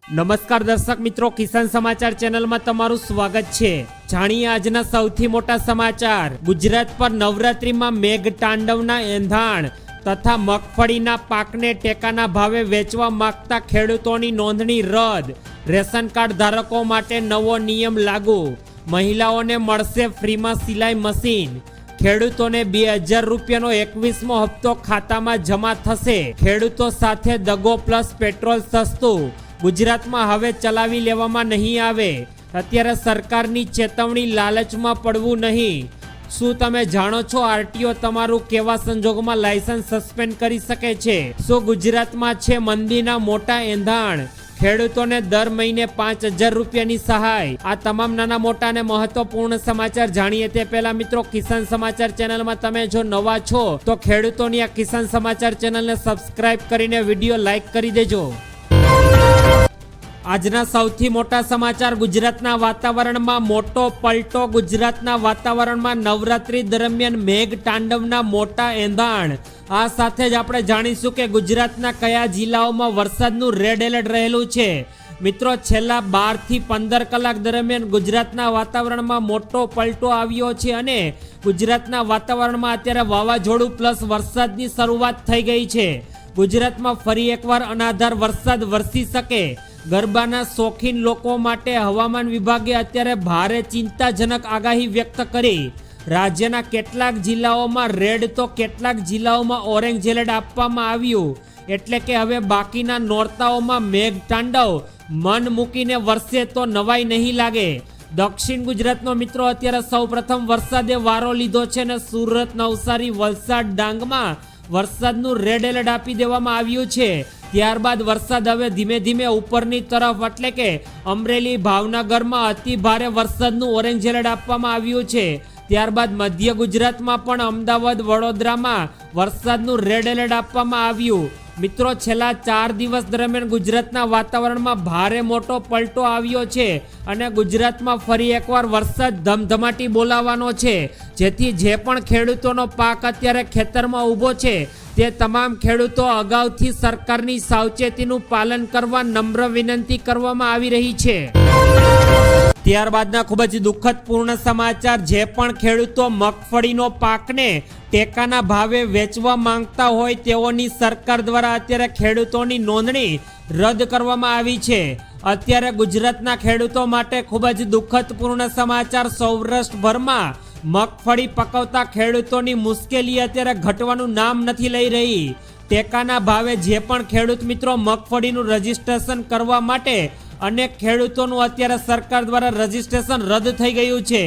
નમસ્કાર દર્શક મિત્રો, કિસાન સમાચાર ચેનલમાં તમારું સ્વાગત છે। જાણીએ આજના સૌથી મોટા સમાચાર। ગુજરાત પર નવરાત્રીમાં મેઘ તાંડવના એંધાણ તથા મગફળીના પાકને ટેકાના ભાવે વેચવા માંગતા ખેડૂતોની નોંધણી રદ। રેશન કાર્ડ ધારકો માટે નવો નિયમ લાગુ। મહિલાઓને મળશે ફ્રીમાં સિલાઈ મશીન। ખેડૂતોને 2000 રૂપિયાનો 21મો હપ્તો ખાતામાં જમા થશે। ખેડૂતો સાથે દગો પ્લસ પેટ્રોલ સસ્તું। ગુજરાતમાં હવે ચલાવી લેવામાં નહીં આવે। અત્યારે સરકારની ચેતવણી, લાલચમાં પડવું નહીં। શું તમે જાણો છો આરટીઓ તમારું કેવા સંજોગોમાં લાયસન્સ સસ્પેન્ડ કરી શકે છે? શું ગુજરાતમાં છે મંદીના મોટા એંધાણ? ખેડૂતોને દર મહિને 5000 રૂપિયાની સહાય। આ તમામ નાના મોટા અને મહત્વપૂર્ણ સમાચાર જાણીએ તે પહેલા મિત્રો, કિસાન સમાચાર ચેનલમાં તમે જો નવા છો તો ખેડૂતોની આ કિસાન સમાચાર ચેનલને સબસ્ક્રાઇબ કરીને વિડીયો લાઈક કરી દેજો। આજના સૌથી મોટા સમાચાર। ગુજરાતના વાતાવરણમાં મોટો પલટો। ગુજરાતના વાતાવરણમાં નવરાત્રી દરમિયાન મેઘ તાંડવના મોટા એંધાણ। આ સાથે જ આપણે જાણીશું કે ગુજરાતના કયા જિલ્લાઓમાં વરસાદનું રેડ એલર્ટ રહેલું છે। મિત્રો, છેલ્લા 12 થી 15 કલાક દરમિયાન ગુજરાતના વાતાવરણમાં મોટો પલટો આવ્યો છે અને ગુજરાતના વાતાવરણમાં અત્યારે વાવાઝોડું પ્લસ વરસાદની શરૂઆત થઈ ગઈ છે। ગુજરાતમાં ફરી એકવાર અનાધાર વરસાદ વરસી શકે। ગરબાના શોખીન લોકો માટે હવામાન વિભાગે અત્યારે ભારે ચિંતાજનક આગાહી વ્યક્ત કરી। રાજ્યના કેટલાક જિલ્લાઓમાં રેડ તો કેટલાક જિલ્લાઓમાં ઓરેન્જ એલર્ટ આપવામાં આવ્યું। એટલે કે હવે બાકીના નોરતાઓમાં મેઘ તાંડવ મન મૂકીને વરસે તો નવાઈ નહીં લાગે। દક્ષિણ ગુજરાતનો મિત્રો અત્યારે સૌપ્રથમ વરસાદે વારો લીધો છે અને સુરત, નવસારી, વલસાડ, ડાંગમાં વરસાદનું રેડ એલર્ટ આપી દેવામાં આવ્યું છે। ત્યારબાદ વરસાદ હવે ધીમે ધીમે ઉપરની તરફ એટલે કે અમરેલી, ભાવનગરમાં અતિ ભારે વરસાદનું ઓરેન્જ એલર્ટ આપવામાં આવ્યું છે। ત્યારબાદ મધ્ય ગુજરાતમાં પણ અમદાવાદ, વડોદરામાં વરસાદનું રેડ એલર્ટ આપવામાં આવ્યું। મિત્રો, છેલ્લા 4 દિવસ દરમિયાન ગુજરાતના વાતાવરણમાં ભારે મોટો પલટો આવ્યો છે અને ગુજરાતમાં ફરી એકવાર વરસાદ ધમધમાટી બોલાવવાનો છે, જેથી જે પણ ખેડૂતોનો પાક અત્યારે ખેતરમાં ઊભો છે તે તમામ ખેડૂતો અગાઉથી સરકારની સાવચેતીનું પાલન કરવા નમ્ર વિનંતી કરવામાં આવી રહી છે। ત્યારબાદના ખૂબ જ દુઃખદ પૂર્ણ સમાચાર। જે પણ ખેડૂતો મગફળીનો પાકને ટેકાના ભાવે વેચવા માંગતા હોય તેઓની સરકાર દ્વારા અત્યારે ખેડૂતોની નોંધણી રદ કરવામાં આવી છે। અત્યારે ગુજરાતના ખેડૂતો માટે ખૂબ જ દુઃખદ પૂર્ણ સમાચાર। સૌરાષ્ટ્રભરમાં મગફળી પકવતા ખેડૂતોની મુશ્કેલી અત્યારે ઘટવાનું નામ નથી લઈ રહી। ટેકાના ભાવે જે પણ ખેડૂત મિત્રો મગફળીનું રજીસ્ટ્રેશન કરવા માટે અનેક ખેડૂતોનું અત્યારે સરકાર દ્વારા રજીસ્ટ્રેશન રદ થઈ ગયું છે।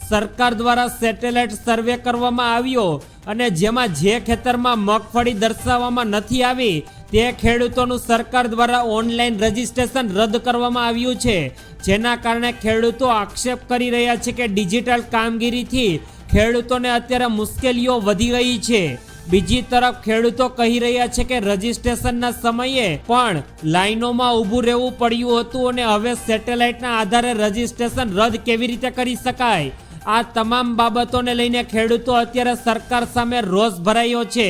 સરકાર દ્વારા સેટેલાઇટ સર્વે કરવામાં આવ્યો અને જેમાં જે ખેતરમાં મગફળી દર્શાવવામાં નથી આવી તે ખેડૂતોનું સરકાર દ્વારા ઓનલાઈન રજીસ્ટ્રેશન રદ કરવામાં આવ્યું છે, જેના કારણે ખેડૂતો આક્ષેપ કરી રહ્યા છે કે ડિજિટલ કામગીરીથી ખેડૂતોને અત્યારે મુશ્કેલીઓ વધી ગઈ છે। બીજી તરફ ખેડૂતો કહી રહ્યા છે કે રજીસ્ટ્રેશનના સમયે પણ લાઈનોમાં ઊભું રહેવું પડ્યું હતું અને હવે સેટેલાઇટના આધારે રજીસ્ટ્રેશન રદ કેવી રીતે કરી શકાય? આ તમામ બાબતોને લઈને ખેડૂતો અત્યારે સરકાર સામે રોષ ભરાયો છે।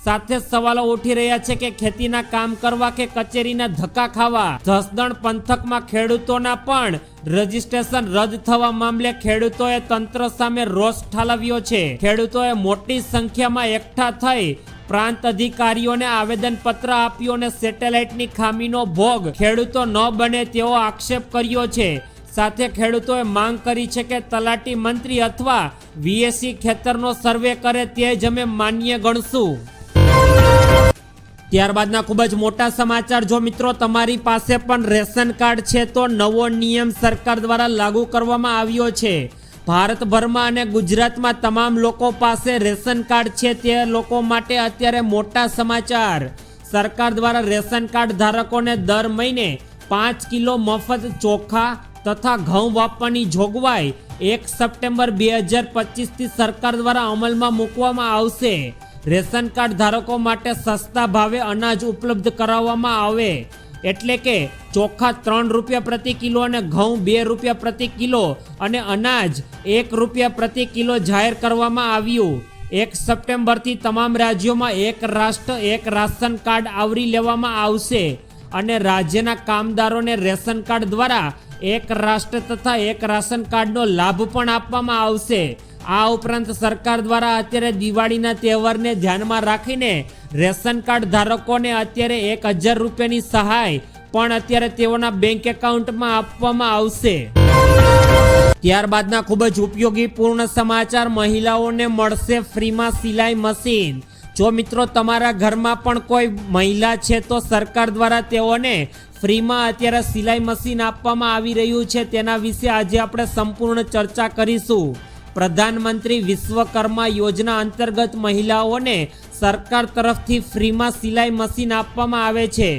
સાથે સવાલો ઉઠી રહ્યા છે કે ખેતીના કામ કરવા કે કચેરીના ધક્કા ખાવા? જસદણ પંથકમાં ખેડૂતોના પણ રજીસ્ટ્રેશન રદ થવા મામલે ખેડૂતોએ તંત્ર સામે રોષ ઠાલવ્યો છે। ખેડૂતોએ મોટી સંખ્યામાં એકઠા થઈ પ્રાંત અધિકારીઓને આવેદનપત્ર આપ્યું અને સેટેલાઇટની ખામીનો ભોગ ખેડૂતો ન બને તેવો આક્ષેપ કર્યો છે। સાથે ખેડૂતોએ માંગ કરી છે કે તલાટી મંત્રી અથવા વીએસી ખેતરનો સર્વે કરે તે જ અમે માન્ય ગણશું। ત્યારબાદના ખૂબ જ મોટા સમાચાર। જો મિત્રો તમારી પાસે પણ રેશન કાર્ડ છે તો નવો નિયમ સરકાર દ્વારા લાગુ કરવામાં આવ્યો છે। ભારતભરમાં અને ગુજરાતમાં તમામ લોકો પાસે રેશન કાર્ડ છે તે લોકો માટે અત્યારે મોટા સમાચાર। સરકાર દ્વારા રેશન કાર્ડ ધારકોને દર મહિને 5 કિલો મફત ચોખા તથા ઘઉં આપવાની જોગવાઈ 1 સપ્ટેમ્બર 2025 થી સરકાર દ્વારા અમલમાં મૂકવામાં આવશે। રેશન કાર્ડ ધારકો માટે સસ્તા ભાવે અનાજ ઉપલબ્ધ કરાવવામાં આવે, એટલે કે ચોખા 3 રૂપિયા પ્રતિ કિલો અને ઘઉં 2 રૂપિયા પ્રતિ કિલો અને અનાજ 1 રૂપિયા પ્રતિ કિલો જાહેર કરવામાં આવ્યું। 1 સપ્ટેમ્બરથી તમામ રાજ્યોમાં એક રાષ્ટ્ર એક રાશન કાર્ડ આવરી લેવામાં આવશે। અને રાજ્યના કામદારોને રેશન કાર્ડ દ્વારા એક રાષ્ટ્ર તથા એક રાશન કાર્ડનો લાભ પણ આપવામાં આવશે. આ ઉપરાંત સરકાર દ્વારા અત્યારે દિવાળીના તહેવારને ધ્યાનમાં રાખીને રેશન કાર્ડ ધારકોને અત્યારે 1000 રૂપિયાની સહાય પણ અત્યારે તેઓના બેંક એકાઉન્ટમાં આપવામાં આવશે. ત્યારબાદના ખૂબ જ ઉપયોગી પૂર્ણ સમાચાર, મહિલાઓને મળશે ફ્રીમાં સિલાઈ મશીન. જો મિત્રો તમારા ઘરમાં પણ કોઈ મહિલા છે તો સરકાર દ્વારા તેઓને ફ્રીમાં અત્યારે સિલાઈ મશીન આપવામાં આવી રહ્યું છે. તેના વિશે આજે આપણે સંપૂર્ણ ચર્ચા કરીશું. પ્રધાનમંત્રી વિશ્વકર્મા યોજના અંતર્ગત મહિલાઓને સરકાર તરફથી ફ્રીમાં સિલાઈ મશીન આપવામાં આવે છે.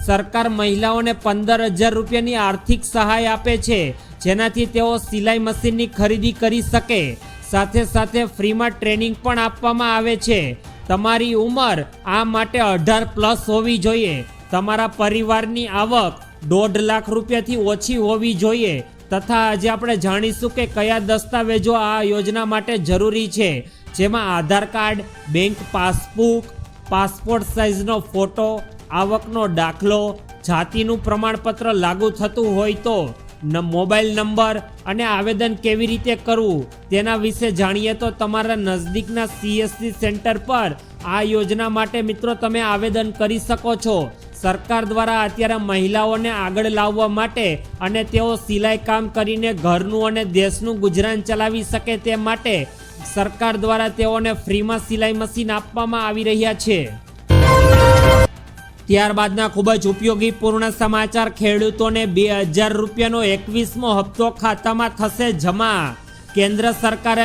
સરકાર મહિલાઓને 15,000 રૂપિયાની આર્થિક સહાય આપે છે, જેનાથી તેઓ સિલાઈ મશીનની ખરીદી કરી શકે. સાથે સાથે ફ્રીમાં ટ્રેનિંગ પણ આપવામાં આવે છે. તમારી ઉંમર આ માટે 18+ હોવી જોઈએ. તમારા પરિવારની આવક 1.5 લાખ રૂપિયાથી ઓછી હોવી જોઈએ. તથા આજે આપણે જાણીશું કે કયા દસ્તાવેજો આ યોજના માટે જરૂરી છે, જેમાં Aadhaar card, bank passbook, passport સાઇઝનો ફોટો, આવકનો દાખલો, જાતિનું પ્રમાણપત્ર લાગુ થતું હોય તો, મોબાઈલ નંબર અને આવેદન કેવી રીતે કરવું તેના વિશે જાણીએ તો તમારા નજદીકના CSC સેન્ટર પર આ યોજના માટે મિત્રો તમે આવેદન કરી શકો છો. સરકાર દ્વારા અત્યારે મહિલાઓને આગળ લાવવા માટે અને તેઓ સિલાઈ કામ કરીને ઘરનું અને દેશનું ગુજરાન ચલાવી શકે તે માટે સરકાર દ્વારા તેઓને ફ્રીમાં સિલાઈ મશીન આપવામાં આવી રહ્યા છે. ત્યારબાદના ખૂબ જ ઉપયોગી પૂર્ણ સમાચાર, ખેડૂતોને 2000 રૂપિયાનો 21મો હપ્તો ખાતામાં થશે જમા. કેન્દ્ર સરકારે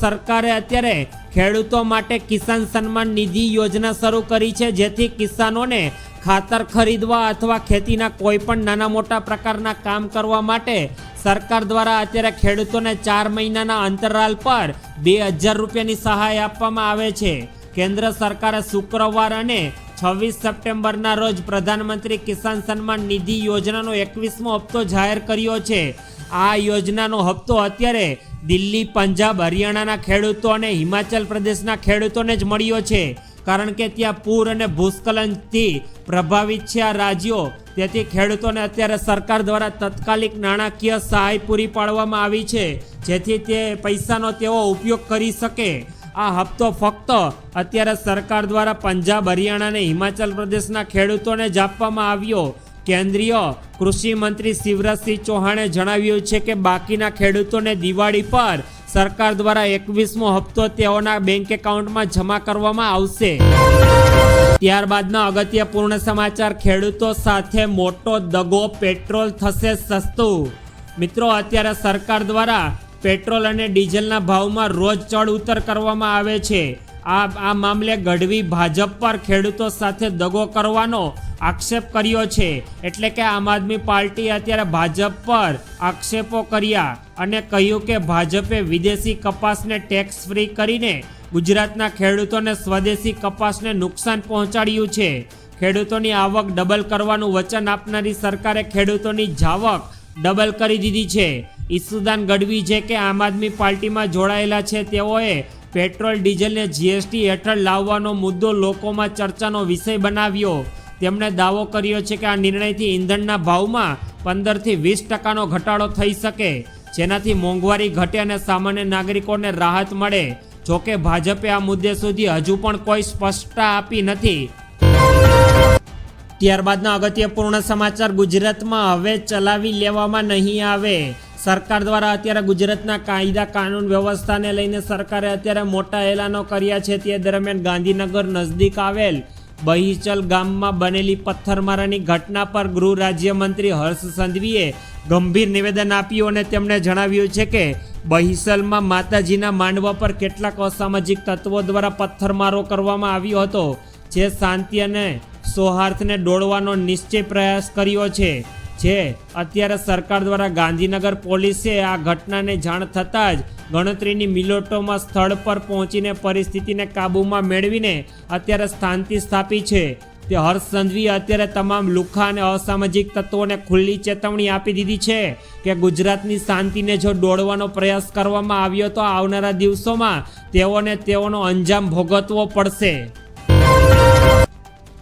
સરકારે અત્યારે ખેડૂતો માટે કિસાન સન્માન નિધિ યોજના શરૂ કરી છે, જેથી કિસાનોને ખાતર ખરીદવા અથવા ખેતીના કોઈ પણ નાના મોટા પ્રકારના કામ કરવા માટે સરકાર દ્વારા અત્યારે ખેડૂતોને 4 મહિનાના અંતરાલ પર 2000 રૂપિયાની સહાય આપવામાં આવે છે. કેન્દ્ર સરકારે શુક્રવાર અને 26 સપ્ટેમ્બરના રોજ પ્રધાનમંત્રી કિસાન સન્માન નિધિ યોજનાનો 21મો હપ્તો જાહેર કર્યો છે. આ યોજનાનો હપ્તો અત્યારે દિલ્હી, પંજાબ, હરિયાણાના ખેડૂતો અને હિમાચલ પ્રદેશના ખેડૂતોને જ મળ્યો છે, કારણ કે ત્યાં પૂર અને ભૂસ્ખલનથી પ્રભાવિત છે આ રાજ્યો. તેથી ખેડૂતોને અત્યારે સરકાર દ્વારા તાત્કાલિક નાણાકીય સહાય પૂરી પાડવામાં આવી છે, જેથી તે પૈસાનો તેઓ ઉપયોગ કરી શકે. આ હપ્તો ફક્ત અત્યારે સરકાર દ્વારા પંજાબ, હરિયાણા અને હિમાચલ પ્રદેશના ખેડૂતોને જ આપવામાં આવ્યો. કેન્દ્રીય કૃષિ મંત્રી શિવરાજસિંહ ચૌહાણે જણાવ્યું છે કે બાકીના ખેડૂતોને દિવાળી પર સરકાર દ્વારા 21મો હપ્તો તેઓના બેંક એકાઉન્ટમાં જમા કરવામાં આવશે. ત્યારબાદના અગત્યપૂર્ણ સમાચાર, ખેડૂતો સાથે મોટો દગો, પેટ્રોલ થશે સસ્તું. મિત્રો અત્યારે સરકાર દ્વારા પેટ્રોલ અને ડીઝલના ભાવમાં રોજ ચડ ઉતર કરવામાં આવે છે. આ મામલે ગઢવી ભાજપ પર ખેડૂતો સાથે દગો કરવાનો આક્ષેપ કર્યો છે. એટલે કે આમ આદમી પાર્ટી અત્યારે ભાજપ પર આક્ષેપો કર્યા અને કહ્યું કે ભાજપે વિદેશી કપાસને ટેક્સ ફ્રી કરીને ગુજરાતના ખેડૂતોને સ્વદેશી કપાસને નુકસાન પહોંચાડ્યું છે. ખેડૂતોની આવક ડબલ કરવાનું વચન આપનારી સરકારે ખેડૂતોની જાવક ડબલ કરી દીધી છે. ઈસુદાન ગઢવી જે કે આમ આદમી પાર્ટીમાં જોડાયેલા છે, તેઓએ પેટ્રોલ ડીઝલને GST હેઠળ લાવવાનો મુદ્દો લોકોમાં ચર્ચાનો વિષય બનાવ્યો. તેમણે દાવો કર્યો છે કે આ નિર્ણયથી ઈંધણના ભાવમાં 15થી 20% ઘટાડો થઈ શકે, જેનાથી મોંઘવારી ઘટે અને સામાન્ય નાગરિકોને રાહત મળે. જોકે ભાજપે આ મુદ્દે સુધી હજુ પણ કોઈ સ્પષ્ટતા આપી નથી. ત્યારબાદના અગત્યપૂર્ણ સમાચાર, ગુજરાતમાં હવે ચલાવી લેવામાં નહીં આવે. સરકાર દ્વારા અત્યારે ગુજરાતના કાયદા કાનૂન વ્યવસ્થાને લઈને સરકારે અત્યારે મોટા એલાનો કર્યા છે. તે દરમિયાન ગાંધીનગર નજદીક આવેલ બહિચલ ગામમાં બનેલી પથ્થરમારાની ઘટના પર ગૃહ રાજ્યમંત્રી હર્ષ સંઘવીએ ગંભીર નિવેદન આપ્યું અને તેમણે જણાવ્યું છે કે બહિસલમાં માતાજીના માંડવા પર કેટલાક અસામાજિક તત્વો દ્વારા પથ્થરમારો કરવામાં આવ્યો હતો, જે શાંતિ અને સૌહાર્દને દોડવાનો નિશ્ચય પ્રયાસ કર્યો છે. જે અત્યારે સરકાર દ્વારા ગાંધીનગર પોલીસે આ ઘટનાને જાણ થતાં જ ગણતરીની મિનિટોમાં સ્થળ પર પહોંચીને પરિસ્થિતિને કાબૂમાં મેળવીને અત્યારે શાંતિ સ્થાપી છે. તે હર્ષ સંઘવીએ અત્યારે તમામ લુખ્ખા અને અસામાજિક તત્વોને ખુલ્લી ચેતવણી આપી દીધી છે કે ગુજરાતની શાંતિને જો દોડવાનો પ્રયાસ કરવામાં આવ્યો તો આવનારા દિવસોમાં તેઓને તેઓનો અંજામ ભોગવવો પડશે.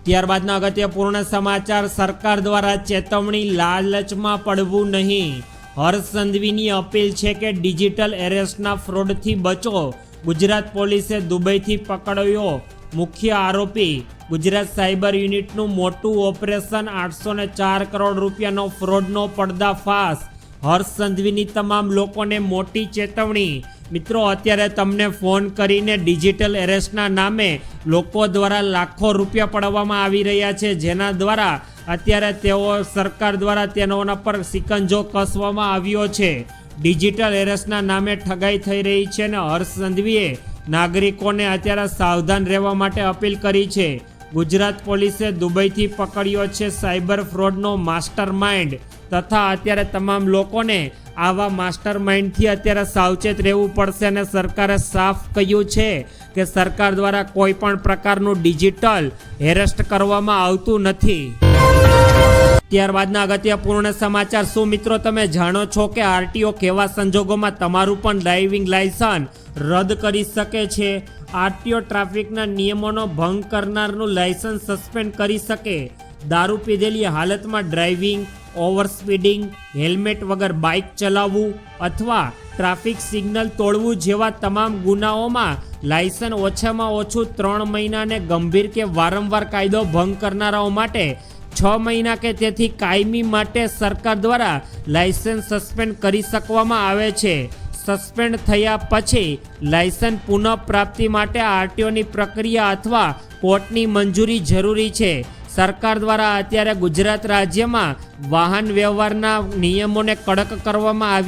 ત્યારબાદના અગત્યપૂર્ણ સમાચાર, સરકાર દ્વારા ચેતવણી, લાલચમાં પડવું નહીં. હર્ષ સંઘવીની અપીલ છે કે ડિજિટલ એરેસ્ટના ફ્રોડથી બચો. ગુજરાત પોલીસે દુબઈથી પકડ્યો મુખ્ય આરોપી. ગુજરાત સાયબર યુનિટનું મોટું ઓપરેશન, 804 કરોડ રૂપિયાનો ફ્રોડનો પર્દાફાશ. હર્ષ સંઘવીની તમામ લોકોને મોટી ચેતવણી. મિત્રો, અત્યારે તમને ફોન કરીને ડિજિટલ એરેસ્ટના નામે લોકો દ્વારા લાખો રૂપિયા પડવામાં આવી રહ્યા છે, જેના દ્વારા અત્યારે તેઓ સરકાર દ્વારા તેના પર સિકંજો કસવામાં આવ્યો છે. ડિજિટલ એરેસ્ટના નામે ઠગાઈ થઈ રહી છે અને હર્ષ સંઘવીએ નાગરિકોને અત્યારે સાવધાન રહેવા માટે અપીલ કરી છે. ગુજરાત પોલીસે દુબઈથી પકડ્યો છે સાયબર ફ્રોડનો માસ્ટર માઇન્ડ તથા અત્યારે તમામ લોકોને આવા માસ્ટર માઇન્ડથી અત્યારે સાવચેત રહેવું પડશે અને સરકારે સાફ કહ્યું છે કે સરકાર દ્વારા કોઈ પણ પ્રકારનું ડિજિટલ એરેસ્ટ કરવામાં આવતું નથી. ત્યારબાદના અગત્યપૂર્ણ સમાચાર, શું મિત્રો તમે જાણો છો કે આરટીઓ કેવા સંજોગોમાં તમારું પણ ડ્રાઇવિંગ લાયસન્સ રદ કરી શકે છે? આરટીઓ ટ્રાફિકના નિયમોનો ભંગ કરનારનું લાયસન્સ સસ્પેન્ડ કરી શકે. દારૂ પીધેલી હાલતમાં ડ્રાઇવિંગ, ઓવર સ્પીડિંગ, હેલ્મેટ વગર બાઇક ચલાવવું અથવા ટ્રાફિક સિગ્નલ તોડવું જેવા તમામ ગુનાઓમાં લાયસન્સ ઓછામાં ઓછું 3 મહિનાને ગંભીર કે વારંવાર કાયદો ભંગ કરનારાઓ માટે 6 મહિના કે તેથી કાયમી માટે સરકાર દ્વારા લાયસન્સ સસ્પેન્ડ કરી શકવામાં આવે છે. સસ્પેન્ડ થયા પછી લાયસન્સ પુનઃપ્રાપ્તિ માટે આરટીઓની પ્રક્રિયા અથવા કોર્ટની મંજૂરી જરૂરી છે. સરકાર દ્વારા અત્યારે ગુજરાત રાજ્યમાં વાહન વ્યવહારના નિયમોને કડક કરવામાં આવ્યા